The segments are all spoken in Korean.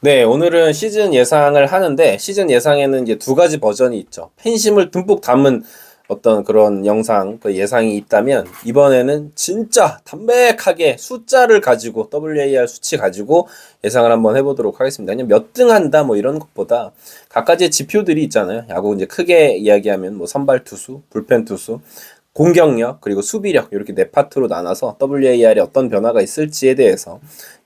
네, 오늘은 시즌 예상을 하는데, 시즌 예상에는 이제 두 가지 버전이 있죠. 팬심을 듬뿍 담은 어떤 그런 영상, 그 예상이 있다면, 이번에는 진짜 담백하게 숫자를 가지고, WAR 수치 가지고 예상을 한번 해보도록 하겠습니다. 그냥 몇 등 한다, 뭐 이런 것보다, 각가지 지표들이 있잖아요. 야구 이제 크게 이야기하면, 뭐 선발 투수, 불펜 투수, 공격력, 그리고 수비력, 이렇게 네 파트로 나눠서 WAR에 어떤 변화가 있을지에 대해서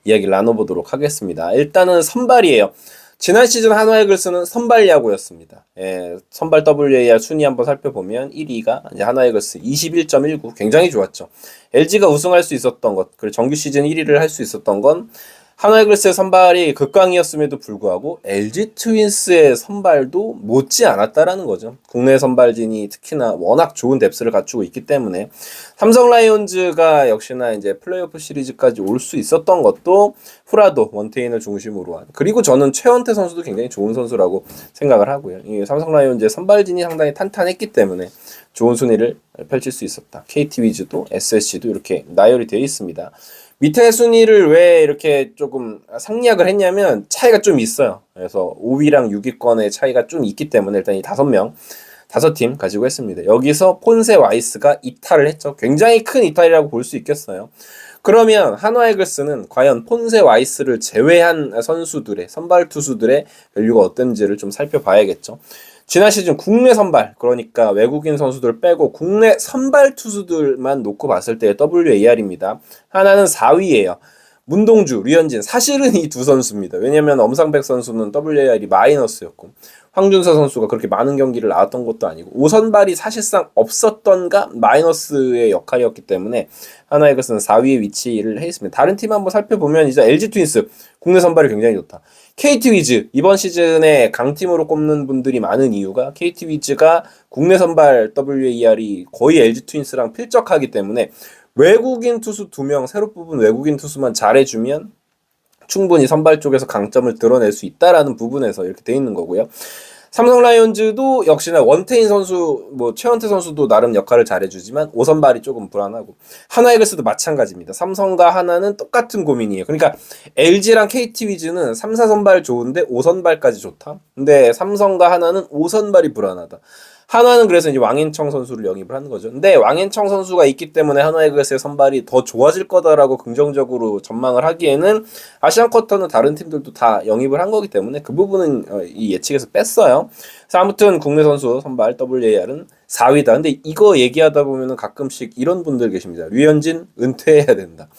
이야기를 나눠보도록 하겠습니다. 일단은 선발이에요. 지난 시즌 한화이글스는 선발 야구였습니다. 예, 선발 WAR 순위 한번 살펴보면 1위가 이제 한화이글스 21.19, 굉장히 좋았죠. LG가 우승할 수 있었던 것, 그리고 정규 시즌 1위를 할 수 있었던 건 한화이글스의 선발이 극강이었음에도 불구하고 LG 트윈스의 선발도 못지 않았다라는 거죠. 국내 선발진이 특히나 워낙 좋은 뎁스를 갖추고 있기 때문에 삼성 라이온즈가 역시나 이제 플레이오프 시리즈까지 올 수 있었던 것도 후라도 원태인을 중심으로 한, 그리고 저는 최원태 선수도 굉장히 좋은 선수라고 생각을 하고요. 이 삼성 라이온즈의 선발진이 상당히 탄탄했기 때문에 좋은 순위를 펼칠 수 있었다. KT 위즈도 SSG도 이렇게 나열이 되어 있습니다. 밑에 순위를 왜 이렇게 조금 상략을 했냐면 차이가 좀 있어요. 그래서 5위랑 6위권의 차이가 좀 있기 때문에 일단 이 5명, 5팀 가지고 했습니다. 여기서 폰세 와이스가 이탈을 했죠. 굉장히 큰 이탈이라고 볼 수 있겠어요. 그러면 한화이글스는 과연 폰세 와이스를 제외한 선수들의, 선발 투수들의 밸류가 어떤지를 좀 살펴봐야겠죠. 지난 시즌 국내 선발, 그러니까 외국인 선수들 빼고 국내 선발 투수들만 놓고 봤을 때의 WAR입니다. 하나는 4위예요. 문동주, 류현진, 사실은 이 두 선수입니다. 왜냐면 엄상백 선수는 WAR이 마이너스였고 황준서 선수가 그렇게 많은 경기를 나왔던 것도 아니고 5선발이 사실상 없었던가 마이너스의 역할이었기 때문에 하나이글스는 4위에 위치를 해 있습니다. 다른 팀 한번 살펴보면 이제 LG 트윈스 국내 선발이 굉장히 좋다. KT 위즈 이번 시즌에 강팀으로 꼽는 분들이 많은 이유가 KT 위즈가 국내 선발 WAR이 거의 LG 트윈스랑 필적하기 때문에 외국인 투수 2명 새로 뽑은 외국인 투수만 잘해주면 충분히 선발 쪽에서 강점을 드러낼 수 있다라는 부분에서 이렇게 돼 있는 거고요. 삼성 라이온즈도 역시나 원태인 선수, 뭐 최원태 선수도 나름 역할을 잘해주지만 5선발이 조금 불안하고 하나이글스도 마찬가지입니다. 삼성과 하나는 똑같은 고민이에요. 그러니까 LG랑 KT 위즈는 3, 4선발 좋은데 5선발까지 좋다. 근데 삼성과 하나는 5선발이 불안하다. 하나는 그래서 이제 왕인청 선수를 영입을 하는 거죠. 근데 왕인청 선수가 있기 때문에 하나이글스의 선발이 더 좋아질 거다라고 긍정적으로 전망을 하기에는 아시안 쿼터는 다른 팀들도 다 영입을 한 거기 때문에 그 부분은 이 예측에서 뺐어요. 그래서 아무튼 국내 선수 선발 WAR은 4위다. 근데 이거 얘기하다 보면은 가끔씩 이런 분들 계십니다. 류현진 은퇴해야 된다.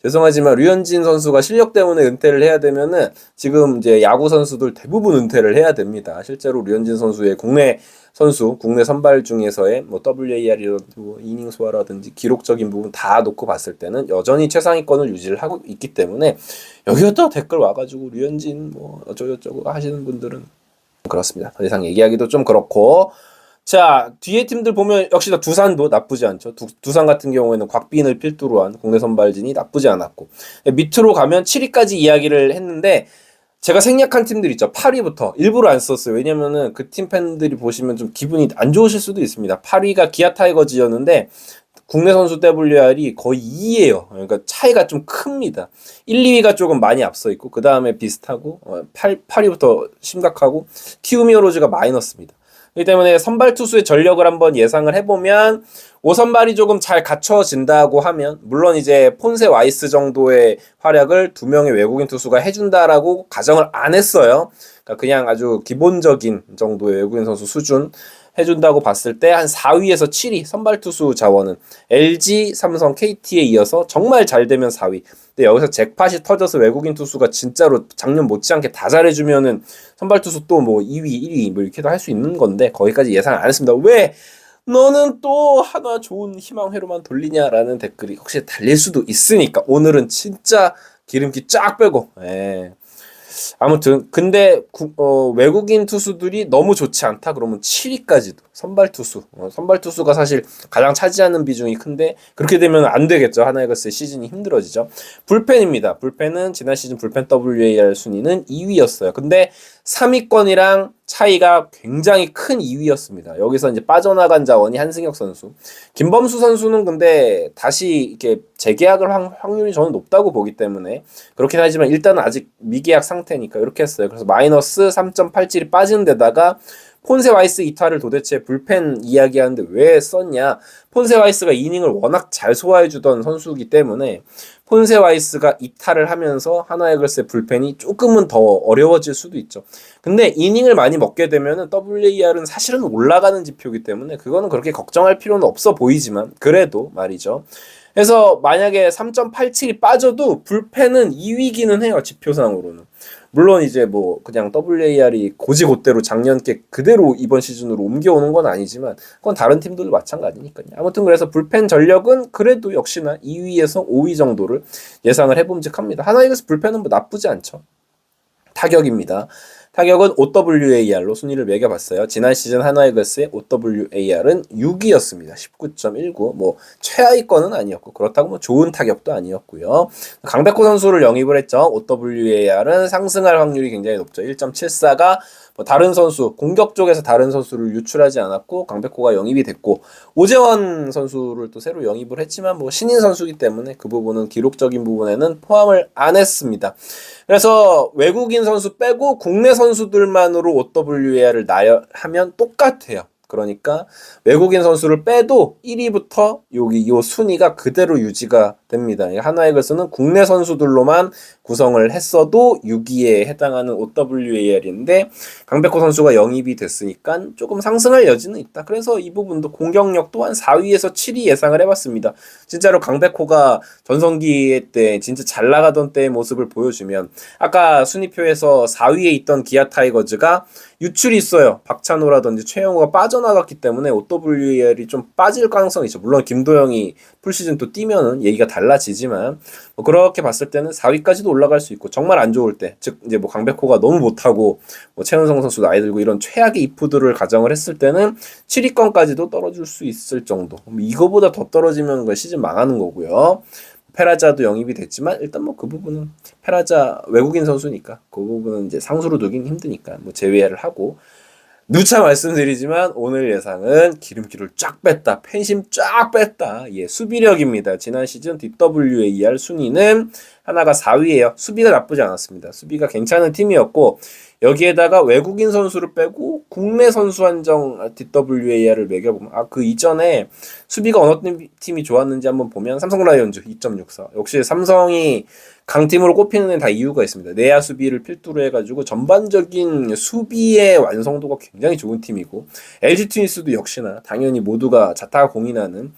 죄송하지만 류현진 선수가 실력 때문에 은퇴를 해야 되면은 지금 이제 야구 선수들 대부분 은퇴를 해야 됩니다. 실제로 류현진 선수의 국내 선수, 국내 선발 중에서의 뭐 WAR이라든지 뭐 이닝 소화라든지 기록적인 부분 다 놓고 봤을 때는 여전히 최상위권을 유지를 하고 있기 때문에 여기다 댓글 와가지고 류현진 뭐 어쩌고저쩌고 하시는 분들은 그렇습니다. 더 이상 얘기하기도 좀 그렇고. 자, 뒤에 팀들 보면 역시나 두산도 나쁘지 않죠. 두산 같은 경우에는 곽빈을 필두로 한 국내 선발진이 나쁘지 않았고. 밑으로 가면 7위까지 이야기를 했는데 제가 생략한 팀들 있죠. 8위부터 일부러 안 썼어요. 왜냐면은 그 팀 팬들이 보시면 좀 기분이 안 좋으실 수도 있습니다. 8위가 기아 타이거즈였는데 국내 선수 WR이 거의 2예요. 그러니까 차이가 좀 큽니다. 1, 2위가 조금 많이 앞서 있고 그 다음에 비슷하고 8위부터 심각하고 키움 히어로즈가 마이너스입니다. 그렇기 때문에 선발 투수의 전력을 한번 예상을 해보면 5선발이 조금 잘 갖춰진다고 하면 물론 이제 폰세 와이스 정도의 활약을 2명의 외국인 투수가 해준다라고 가정을 안 했어요. 그러니까 그냥 아주 기본적인 정도의 외국인 선수 수준 해준다고 봤을 때 한 4위에서 7위 선발 투수 자원은 LG, 삼성, KT에 이어서 정말 잘 되면 4위. 근데 여기서 잭팟이 터져서 외국인 투수가 진짜로 작년 못지않게 다 잘해주면은 선발 투수 또 뭐 2위, 1위 뭐 이렇게도 할 수 있는 건데 거기까지 예상 안 했습니다. 왜? 너는 또 하나 좋은 희망회로만 돌리냐라는 댓글이 혹시 달릴 수도 있으니까 오늘은 진짜 기름기 쫙 빼고 아무튼 근데 외국인 투수들이 너무 좋지 않다 그러면 7위까지도 선발 투수 선발 투수가 사실 가장 차지하는 비중이 큰데 그렇게 되면 안 되겠죠. 하나이글스의 시즌이 힘들어지죠. 불펜입니다. 불펜은 지난 시즌 불펜 WAR 순위는 2위였어요. 근데 3위권이랑 차이가 굉장히 큰 2위였습니다. 여기서 이제 빠져나간 자원이 한승혁 선수. 김범수 선수는 근데 다시 이렇게 재계약을 확률이 저는 높다고 보기 때문에 그렇긴 하지만 일단은 아직 미계약 상태니까 이렇게 했어요. 그래서 마이너스 3.87이 빠지는 데다가 폰세 와이스 이탈을 도대체 불펜 이야기하는데 왜 썼냐? 폰세 와이스가 이닝을 워낙 잘 소화해주던 선수이기 때문에 폰세 와이스가 이탈을 하면서 하나이글스의 불펜이 조금은 더 어려워질 수도 있죠. 근데 이닝을 많이 먹게 되면은 WAR은 사실은 올라가는 지표이기 때문에 그거는 그렇게 걱정할 필요는 없어 보이지만 그래도 말이죠. 그래서 만약에 3.87이 빠져도 불펜은 2위기는 해요. 지표상으로는. 물론 이제 뭐 그냥 WAR이 고지고대로 작년께 그대로 이번 시즌으로 옮겨오는 건 아니지만 그건 다른 팀들도 마찬가지니까요. 아무튼 그래서 불펜 전력은 그래도 역시나 2위에서 5위 정도를 예상을 해봄직합니다. 하나이글스 불펜은 뭐 나쁘지 않죠. 타격입니다. 타격은 OWAR로 순위를 매겨봤어요. 지난 시즌 하나이글스의 OWAR은 6위였습니다. 19.19. 뭐 최하위권은 아니었고 그렇다고 뭐 좋은 타격도 아니었고요. 강백호 선수를 영입을 했죠. OWAR은 상승할 확률이 굉장히 높죠. 1.74가 뭐 다른 선수 공격 쪽에서 다른 선수를 유출하지 않았고 강백호가 영입이 됐고 오재원 선수를 또 새로 영입을 했지만 뭐 신인 선수이기 때문에 그 부분은 기록적인 부분에는 포함을 안 했습니다. 그래서 외국인 선수 빼고 국내 선수들만으로 OWAR을 나열하면 똑같아요. 그러니까 외국인 선수를 빼도 1위부터 여기 요 순위가 그대로 유지가 됩니다. 하나이글스는 국내 선수들로만 구성을 했어도 6위에 해당하는 OWAR인데 강백호 선수가 영입이 됐으니까 조금 상승할 여지는 있다. 그래서 이 부분도 공격력 또한 4위에서 7위 예상을 해봤습니다. 진짜로 강백호가 전성기 때 진짜 잘 나가던 때의 모습을 보여주면 아까 순위표에서 4위에 있던 기아 타이거즈가 유출이 있어요. 박찬호라든지 최영호가 빠져나갔기 때문에 OWAR이 좀 빠질 가능성이 있죠. 물론 김도영이 풀시즌 또 뛰면은 얘기가 달라지지만 뭐 그렇게 봤을 때는 4위까지도 올라갈 수 있고 정말 안 좋을 때, 즉 이제 뭐 강백호가 너무 못하고 뭐 최은성 선수 나이 들고 이런 최악의 이프들을 가정을 했을 때는 7위권까지도 떨어질 수 있을 정도. 이거보다 더 떨어지면 그 시즌 망하는 거고요. 페라자도 영입이 됐지만 일단 뭐 그 부분은 페라자 외국인 선수니까 그 부분은 이제 상수로 두긴 힘드니까 뭐 제외를 하고 누차 말씀드리지만 오늘 예상은 기름기를 쫙 뺐다. 팬심 쫙 뺐다. 예, 수비력입니다. 지난 시즌 DWAR 순위는 하나가 4위예요. 수비가 나쁘지 않았습니다. 수비가 괜찮은 팀이었고 여기에다가 외국인 선수를 빼고 국내 선수 한정 DWAR을 매겨보면 그 이전에 수비가 어느 팀이 좋았는지 한번 보면 삼성 라이온즈 2.64. 역시 삼성이 강팀으로 꼽히는 데는 다 이유가 있습니다. 내야 수비를 필두로 해가지고 전반적인 수비의 완성도가 굉장히 좋은 팀이고 LG 트윈스도 역시나 당연히 모두가 자타가 공인하는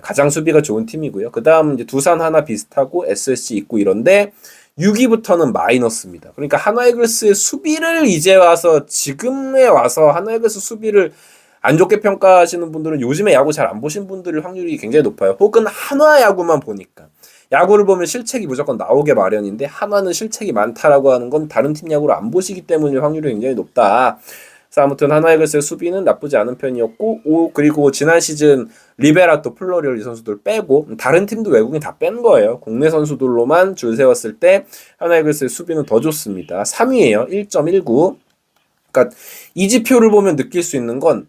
가장 수비가 좋은 팀이고요. 그 다음 이제 두산 하나 비슷하고 SSG 있고 이런데 6위부터는 마이너스입니다. 그러니까 하나이글스의 수비를 이제 와서 지금에 와서 하나이글스 수비를 안 좋게 평가하시는 분들은 요즘에 야구 잘 안 보신 분들의 확률이 굉장히 높아요. 혹은 한화 야구만 보니까. 야구를 보면 실책이 무조건 나오게 마련인데 한화는 실책이 많다라고 하는 건 다른 팀 야구를 안 보시기 때문에 확률이 굉장히 높다. 그래서 아무튼 하나이글스의 수비는 나쁘지 않은 편이었고 그리고 지난 시즌 리베라토, 플로리얼 이 선수들 빼고 다른 팀도 외국인 다 뺀 거예요. 국내 선수들로만 줄 세웠을 때 하나이글스의 수비는 더 좋습니다. 3위예요. 1.19. 그러니까 이 지표를 보면 느낄 수 있는 건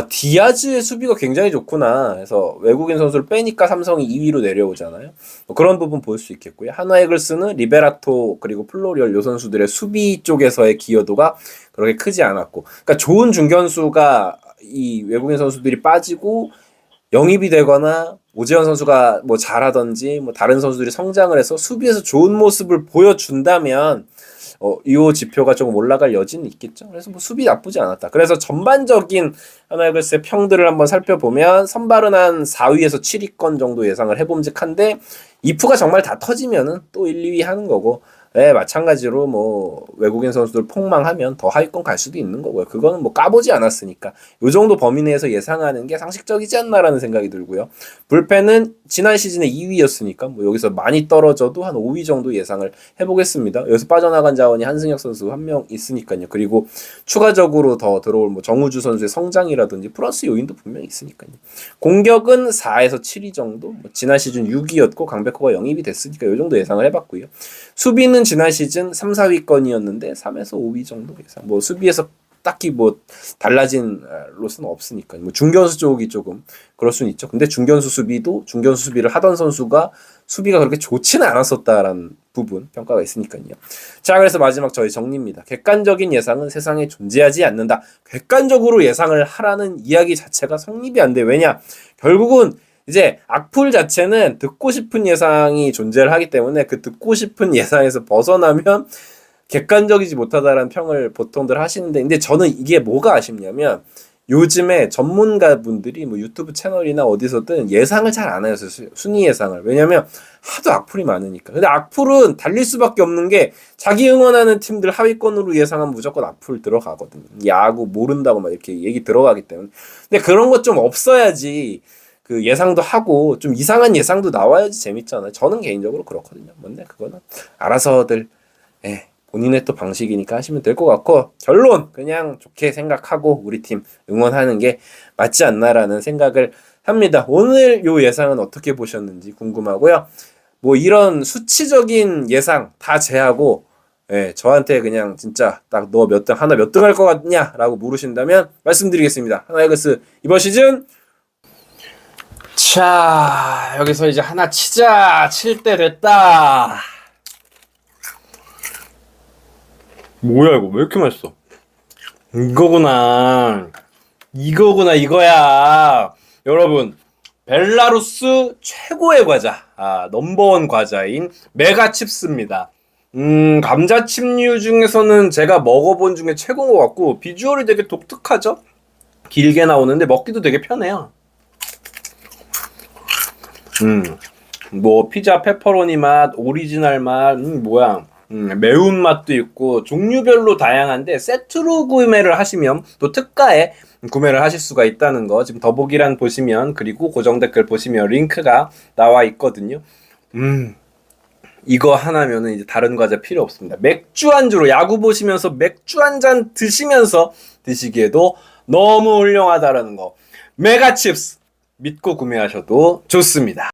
디아즈의 수비가 굉장히 좋구나. 그래서 외국인 선수를 빼니까 삼성이 2위로 내려오잖아요. 뭐 그런 부분 볼 수 있겠고요. 하나이글스는 리베라토 그리고 플로리얼 요 선수들의 수비 쪽에서의 기여도가 그렇게 크지 않았고, 그러니까 좋은 중견수가 이 외국인 선수들이 빠지고 영입이 되거나 오재원 선수가 뭐 잘하든지 뭐 다른 선수들이 성장을 해서 수비에서 좋은 모습을 보여준다면 이 지표가 조금 올라갈 여지는 있겠죠. 그래서 뭐 수비 나쁘지 않았다. 그래서 전반적인 하나이글스의 평들을 한번 살펴보면 선발은 한 4위에서 7위권 정도 예상을 해봄직한데 이프가 정말 다 터지면은 또 1, 2위 하는 거고 네, 마찬가지로 뭐 외국인 선수들 폭망하면 더 하위권 갈 수도 있는 거고요. 그거는 뭐 까보지 않았으니까 요 정도 범위 내에서 예상하는 게 상식적이지 않나라는 생각이 들고요. 불펜은 지난 시즌에 2위였으니까 뭐 여기서 많이 떨어져도 한 5위 정도 예상을 해보겠습니다. 여기서 빠져나간 자원이 한승혁 선수 한 명 있으니까요. 그리고 추가적으로 더 들어올 뭐 정우주 선수의 성장이라든지 플러스 요인도 분명히 있으니까요. 공격은 4에서 7위 정도. 뭐 지난 시즌 6위였고 강백호가 영입이 됐으니까 요 정도 예상을 해봤고요. 수비는 지난 시즌 3, 4위권이었는데 3에서 5위 정도 예상. 뭐 수비에서 딱히 뭐 달라진 로스는 없으니까. 뭐 중견수 쪽이 조금 그럴 수는 있죠. 근데 중견수 수비를 하던 선수가 수비가 그렇게 좋지는 않았었다라는 부분 평가가 있으니까요. 자, 그래서 마지막 저희 정리입니다. 객관적인 예상은 세상에 존재하지 않는다. 객관적으로 예상을 하라는 이야기 자체가 성립이 안 돼. 왜냐? 결국은 이제 악플 자체는 듣고 싶은 예상이 존재를 하기 때문에 그 듣고 싶은 예상에서 벗어나면 객관적이지 못하다라는 평을 보통들 하시는데, 근데 저는 이게 뭐가 아쉽냐면 요즘에 전문가분들이 뭐 유튜브 채널이나 어디서든 예상을 잘 안 해요. 순위 예상을. 왜냐면 하도 악플이 많으니까. 근데 악플은 달릴 수밖에 없는 게 자기 응원하는 팀들 하위권으로 예상하면 무조건 악플 들어가거든요. 야구 모른다고 막 이렇게 얘기 들어가기 때문에. 근데 그런 것 좀 없어야지 그 예상도 하고 좀 이상한 예상도 나와야지 재밌잖아요. 저는 개인적으로 그렇거든요. 뭔데 그거는 알아서들 본인의 또 방식이니까 하시면 될 것 같고, 결론 그냥 좋게 생각하고 우리 팀 응원하는 게 맞지 않나라는 생각을 합니다. 오늘 요 예상은 어떻게 보셨는지 궁금하고요. 뭐 이런 수치적인 예상 다 제하고 저한테 그냥 진짜 딱 너 하나 몇 등 할 것 같냐라고 물으신다면 말씀드리겠습니다. 하나이글스 이번 시즌, 자, 여기서 이제 하나 치자. 칠 때 됐다. 뭐야 이거 왜 이렇게 맛있어? 이거야. 여러분, 벨라루스 최고의 과자, 넘버원 과자인 메가칩스입니다. 감자칩류 중에서는 제가 먹어본 중에 최고인 것 같고, 비주얼이 되게 독특하죠? 길게 나오는데 먹기도 되게 편해요. 뭐 피자 페퍼로니 맛, 오리지널 맛, 매운맛도 있고 종류별로 다양한데 세트로 구매를 하시면 또 특가에 구매를 하실 수가 있다는 거 지금 더보기란 보시면, 그리고 고정 댓글 보시면 링크가 나와 있거든요. 이거 하나면은 이제 다른 과자 필요 없습니다. 맥주 안주로 야구 보시면서 맥주 한 잔 드시면서 드시기에도 너무 훌륭하다라는 거, 메가칩스 믿고 구매하셔도 좋습니다.